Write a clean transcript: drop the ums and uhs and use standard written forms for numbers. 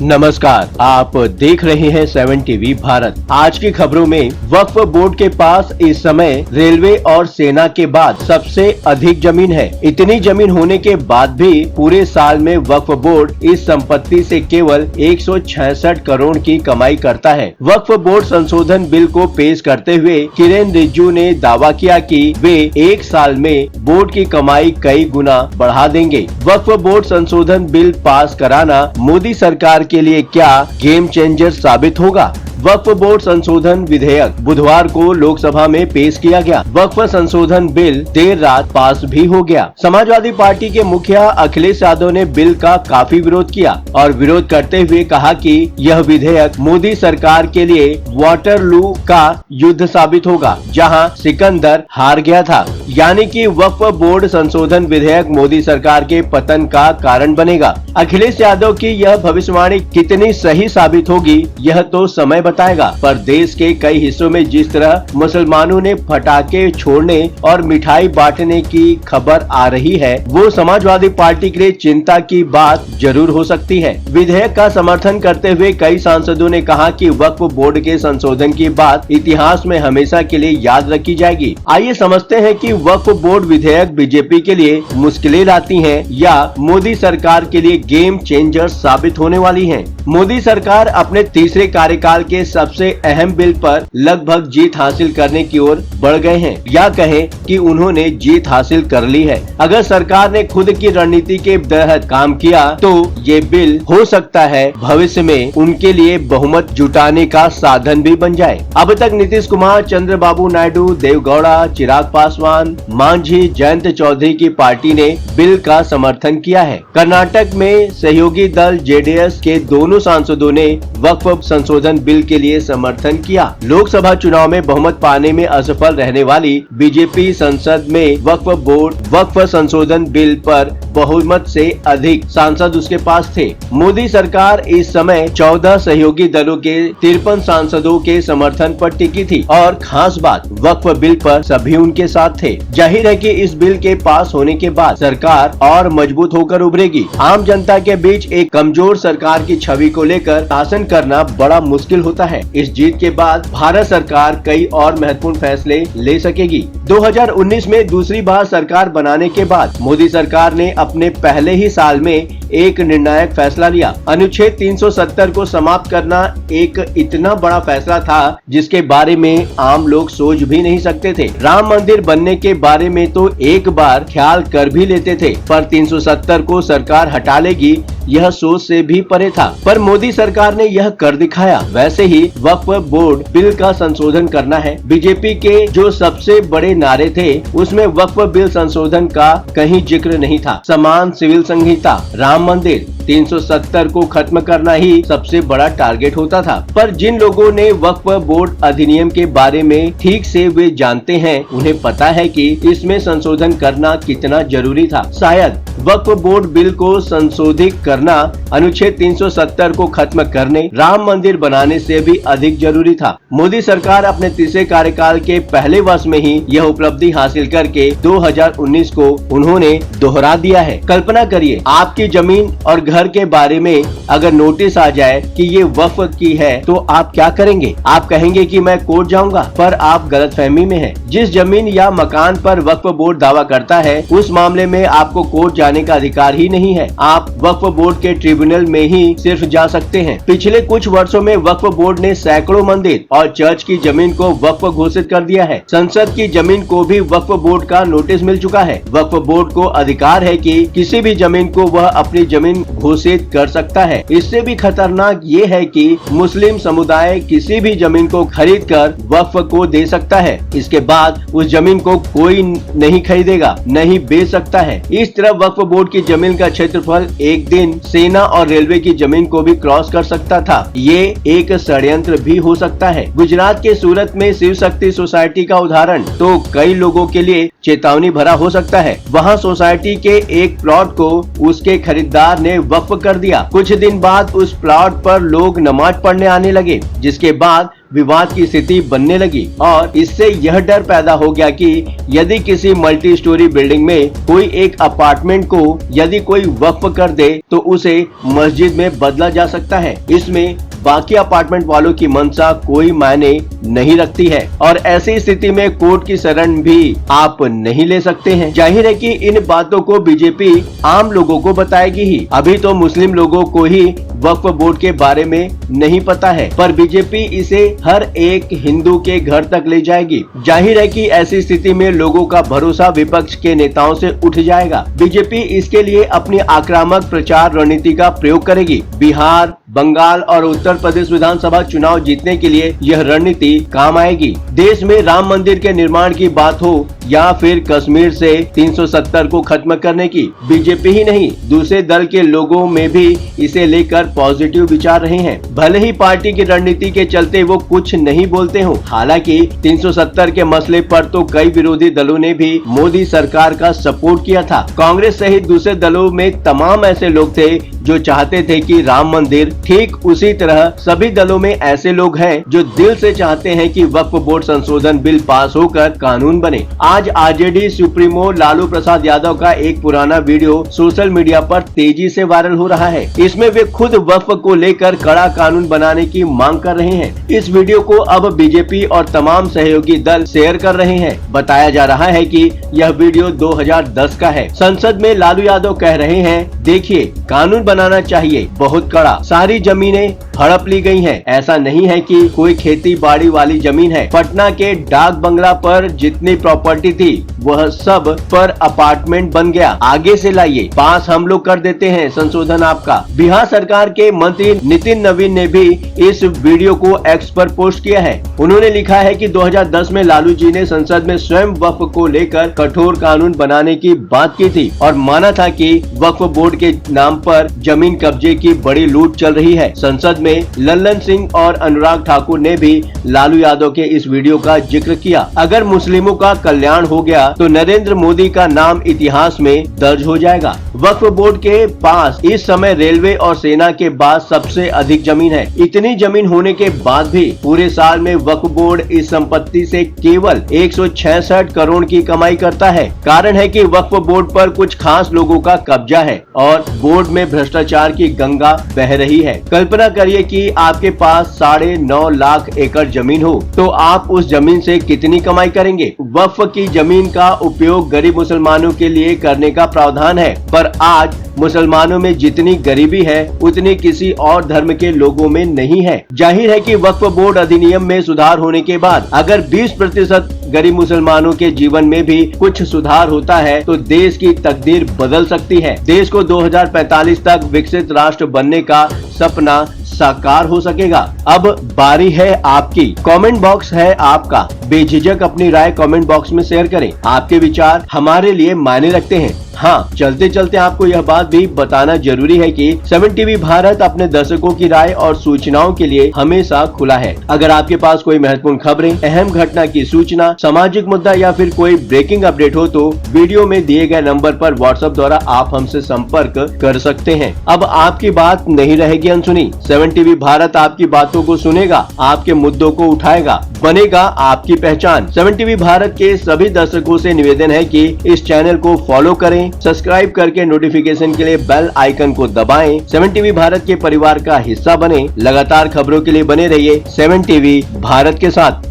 नमस्कार, आप देख रहे हैं 7 टीवी भारत। आज की खबरों में वक्फ बोर्ड के पास इस समय रेलवे और सेना के बाद सबसे अधिक जमीन है। इतनी जमीन होने के बाद भी पूरे साल में वक्फ बोर्ड इस संपत्ति से केवल 166 करोड़ की कमाई करता है। वक्फ बोर्ड संशोधन बिल को पेश करते हुए किरेन रिजिजू ने दावा किया कि वे एक साल में बोर्ड की कमाई कई गुना बढ़ा देंगे। वक्फ बोर्ड संशोधन बिल पास कराना मोदी सरकार के लिए क्या गेम चेंजर साबित होगा? वक्फ बोर्ड संशोधन विधेयक बुधवार को लोकसभा में पेश किया गया। वक्फ संशोधन बिल देर रात पास भी हो गया। समाजवादी पार्टी के मुखिया अखिलेश यादव ने बिल का काफी विरोध किया और विरोध करते हुए कहा कि यह विधेयक मोदी सरकार के लिए वाटरलू का युद्ध साबित होगा, जहां सिकंदर हार गया था। यानी कि वक्फ बोर्ड संशोधन विधेयक मोदी सरकार के पतन का कारण बनेगा। अखिलेश यादव की यह भविष्यवाणी कितनी सही साबित होगी, यह तो समय बताएगा। पर देश के कई हिस्सों में जिस तरह मुसलमानों ने पटाखे छोड़ने और मिठाई बांटने की खबर आ रही है, वो समाजवादी पार्टी के लिए चिंता की बात जरूर हो सकती है। विधेयक का समर्थन करते हुए कई सांसदों ने कहा कि वक्फ बोर्ड के संशोधन की बात इतिहास में हमेशा के लिए याद रखी जाएगी। आइए समझते हैं कि वक्फ बोर्ड विधेयक बीजेपी के लिए मुश्किलें लाती है या मोदी सरकार के लिए गेम चेंजर साबित होने वाली है। मोदी सरकार अपने तीसरे कार्यकाल के सबसे अहम बिल पर लगभग जीत हासिल करने की ओर बढ़ गए हैं, या कहें कि उन्होंने जीत हासिल कर ली है। अगर सरकार ने खुद की रणनीति के तहत काम किया तो ये बिल हो सकता है भविष्य में उनके लिए बहुमत जुटाने का साधन भी बन जाए। अब तक नीतीश कुमार, चंद्रबाबू नायडू, देवगौड़ा, चिराग पासवान, मांझी, जयंत चौधरी की पार्टी ने बिल का समर्थन किया है। कर्नाटक में सहयोगी दल जेडीएस के दोनों सांसदों ने वक्फ संशोधन बिल के लिए समर्थन किया। लोकसभा चुनाव में बहुमत पाने में असफल रहने वाली बीजेपी संसद में वक्फ संशोधन बिल पर बहुमत से अधिक सांसद उसके पास थे। मोदी सरकार इस समय 14 सहयोगी दलों के 53 सांसदों के समर्थन पर टिकी थी और खास बात वक्फ बिल पर सभी उनके साथ थे। जाहिर है कि इस बिल के पास होने के बाद सरकार और मजबूत होकर उभरेगी। आम जनता के बीच एक कमजोर सरकार की छवि को लेकर शासन करना बड़ा मुश्किल होता है। इस जीत के बाद भारत सरकार कई और महत्वपूर्ण फैसले ले सकेगी। 2019 में दूसरी बार सरकार बनाने के बाद मोदी सरकार ने अपने पहले ही साल में एक निर्णायक फैसला लिया। अनुच्छेद 370 को समाप्त करना एक इतना बड़ा फैसला था जिसके बारे में आम लोग सोच भी नहीं सकते थे। राम मंदिर बनने के बारे में तो एक बार ख्याल कर भी लेते थे, पर 370 को सरकार हटा लेगी यह सोच से भी परे था। पर मोदी सरकार ने यह कर दिखाया। वैसे ही वक्फ बोर्ड बिल का संशोधन करना है। बीजेपी के जो सबसे बड़े नारे थे उसमें वक्फ बिल संशोधन का कहीं जिक्र नहीं था। समान सिविल संहिता, राम मंदिर, 370 को खत्म करना ही सबसे बड़ा टारगेट होता था। पर जिन लोगों ने वक्फ बोर्ड अधिनियम के बारे में ठीक से वे जानते हैं, उन्हें पता है कि इसमें संशोधन करना कितना जरूरी था। शायद वक्फ बोर्ड बिल को संशोधित करना अनुच्छेद 370 को खत्म करने, राम मंदिर बनाने से भी अधिक जरूरी था। मोदी सरकार अपने तीसरे कार्यकाल के पहले वर्ष में ही यह उपलब्धि हासिल करके 2019 को उन्होंने दोहरा दिया है। कल्पना करिए, आपकी जमीन और घर के बारे में अगर नोटिस आ जाए कि ये वक्फ की है तो आप क्या करेंगे? आप कहेंगे कि मैं कोर्ट जाऊंगा, पर आप गलतफहमी में हैं। जिस जमीन या मकान पर वक्फ बोर्ड दावा करता है उस मामले में आपको कोर्ट जाने का अधिकार ही नहीं है। आप वक्फ बोर्ड के ट्रिब्यूनल में ही सिर्फ जा सकते हैं। पिछले कुछ वर्षों में वक्फ बोर्ड ने सैकड़ों मंदिर और चर्च की जमीन को वक्फ घोषित कर दिया है। संसद की जमीन को भी वक्फ बोर्ड का नोटिस मिल चुका है। वक्फ बोर्ड को अधिकार है कि किसी भी जमीन को वह अपनी जमीन घोषित कर सकता है। इससे भी खतरनाक ये है कि मुस्लिम समुदाय किसी भी जमीन को खरीद कर वक्फ को दे सकता है। इसके बाद उस जमीन को कोई नहीं खरीदेगा, नहीं बेच सकता है। इस तरह वक्फ बोर्ड की जमीन का क्षेत्रफल एक दिन सेना और रेलवे की जमीन को भी क्रॉस कर सकता था। ये एक षड्यंत्र भी हो सकता है। गुजरात के सूरत में शिव शक्ति सोसाइटी का उदाहरण तो कई लोगों के लिए चेतावनी भरा हो सकता है। वहाँ सोसाइटी के एक प्लॉट को उसके खरीदार ने वक्फ कर दिया। कुछ दिन बाद उस प्लॉट पर लोग नमाज पढ़ने आने लगे, जिसके बाद विवाद की स्थिति बनने लगी और इससे यह डर पैदा हो गया कि यदि किसी मल्टी स्टोरी बिल्डिंग में कोई एक अपार्टमेंट को यदि कोई वक्फ कर दे तो उसे मस्जिद में बदला जा सकता है। इसमें बाकी अपार्टमेंट वालों की मंशा कोई मायने नहीं रखती है और ऐसी स्थिति में कोर्ट की शरण भी आप नहीं ले सकते हैं। जाहिर है कि इन बातों को बीजेपी आम लोगों को बताएगी ही। अभी तो मुस्लिम लोगों को ही वक्फ बोर्ड के बारे में नहीं पता है, पर बीजेपी इसे हर एक हिंदू के घर तक ले जाएगी। जाहिर है कि ऐसी स्थिति में लोगों का भरोसा विपक्ष के नेताओं से उठ जाएगा। बीजेपी इसके लिए अपनी आक्रामक प्रचार रणनीति का प्रयोग करेगी। बिहार, बंगाल और उत्तर प्रदेश विधानसभा चुनाव जीतने के लिए यह रणनीति काम आएगी। देश में राम मंदिर के निर्माण की बात हो या फिर कश्मीर से 370 को खत्म करने की, बीजेपी ही नहीं दूसरे दल के लोगों में भी इसे लेकर पॉजिटिव विचार रहे हैं। भले ही पार्टी की रणनीति के चलते वो कुछ नहीं बोलते हो। हालांकि 370 के मसले पर तो कई विरोधी दलों ने भी मोदी सरकार का सपोर्ट किया था। कांग्रेस सहित दूसरे दलों में तमाम ऐसे लोग थे जो चाहते थे कि राम मंदिर, ठीक उसी तरह सभी दलों में ऐसे लोग हैं जो दिल से चाहते हैं कि वक्फ बोर्ड संशोधन बिल पास होकर कानून बने। आज आरजेडी सुप्रीमो लालू प्रसाद यादव का एक पुराना वीडियो सोशल मीडिया पर तेजी से वायरल हो रहा है। इसमें वे खुद वक्फ को लेकर कड़ा कानून बनाने की मांग कर रहे हैं। इस वीडियो को अब बीजेपी और तमाम सहयोगी दल शेयर कर रहे हैं। बताया जा रहा है कि यह वीडियो 2010 का है। संसद में लालू यादव कह रहे हैं, देखिए कानून बनाना चाहिए बहुत कड़ा, सारी जमीनें हड़प ली गई हैं। ऐसा नहीं है कि कोई खेती बाड़ी वाली जमीन है। पटना के डाक बंगला पर जितनी प्रॉपर्टी थी वह सब पर अपार्टमेंट बन गया। आगे से लाइए, पास हम लोग कर देते हैं संशोधन आपका। बिहार सरकार के मंत्री नितिन नवीन ने भी इस वीडियो को एक्स पर पोस्ट किया है। उन्होंने लिखा है कि 2010 में लालू जी ने संसद में स्वयं वक्फ को लेकर कठोर कानून बनाने की बात की थी और माना था कि वक्फ बोर्ड के नाम पर जमीन कब्जे की बड़ी लूट चल रही है। संसद में लल्लन सिंह और अनुराग ठाकुर ने भी लालू यादव के इस वीडियो का जिक्र किया। अगर मुस्लिमों का कल्याण हो गया तो नरेंद्र मोदी का नाम इतिहास में दर्ज हो जाएगा। वक्फ बोर्ड के पास इस समय रेलवे और सेना के बाद सबसे अधिक जमीन है। इतनी जमीन होने के बाद भी पूरे साल में वक्फ बोर्ड इस संपत्ति से केवल 166 करोड़ की कमाई करता है। कारण है कि वक्फ बोर्ड पर कुछ खास लोगों का कब्जा है और बोर्ड में भ्रष्टाचार की गंगा बह रही है। कल्पना करिए कि आपके पास 9.5 लाख एकड़ जमीन हो तो आप उस जमीन से कितनी कमाई करेंगे। वक्फ की जमीन का उपयोग गरीब मुसलमानों के लिए करने का प्रावधान है, पर आज मुसलमानों में जितनी गरीबी है उतनी किसी और धर्म के लोगों में नहीं है। जाहिर है कि वक्फ बोर्ड अधिनियम में सुधार होने के बाद अगर 20% गरीब मुसलमानों के जीवन में भी कुछ सुधार होता है तो देश की तकदीर बदल सकती है। देश को 2045 तक विकसित राष्ट्र बनने का सपना साकार हो सकेगा। अब बारी है आपकी। कमेंट बॉक्स है आपका। बेझिझक अपनी राय कमेंट बॉक्स में शेयर करें। आपके विचार हमारे लिए मायने रखते हैं। हाँ, चलते चलते आपको यह बात भी बताना जरूरी है कि 7 टीवी भारत अपने दर्शकों की राय और सूचनाओं के लिए हमेशा खुला है। अगर आपके पास कोई महत्वपूर्ण खबरें, अहम घटना की सूचना, सामाजिक मुद्दा या फिर कोई ब्रेकिंग अपडेट हो तो वीडियो में दिए गए नंबर पर व्हाट्सएप द्वारा आप हमसे संपर्क कर सकते हैं। अब आपकी बात नहीं रहेगी अनसुनी। 7 टीवी भारत आपकी बातों को सुनेगा, आपके मुद्दों को उठाएगा, बनेगा आपकी पहचान। 7 टीवी भारत के सभी दर्शकों से निवेदन है कि इस चैनल को फॉलो करें, सब्सक्राइब करके नोटिफिकेशन के लिए बेल आइकन को दबाएं। 7 टीवी भारत के परिवार का हिस्सा बने। लगातार खबरों के लिए बने रहिए 7 टीवी भारत के साथ।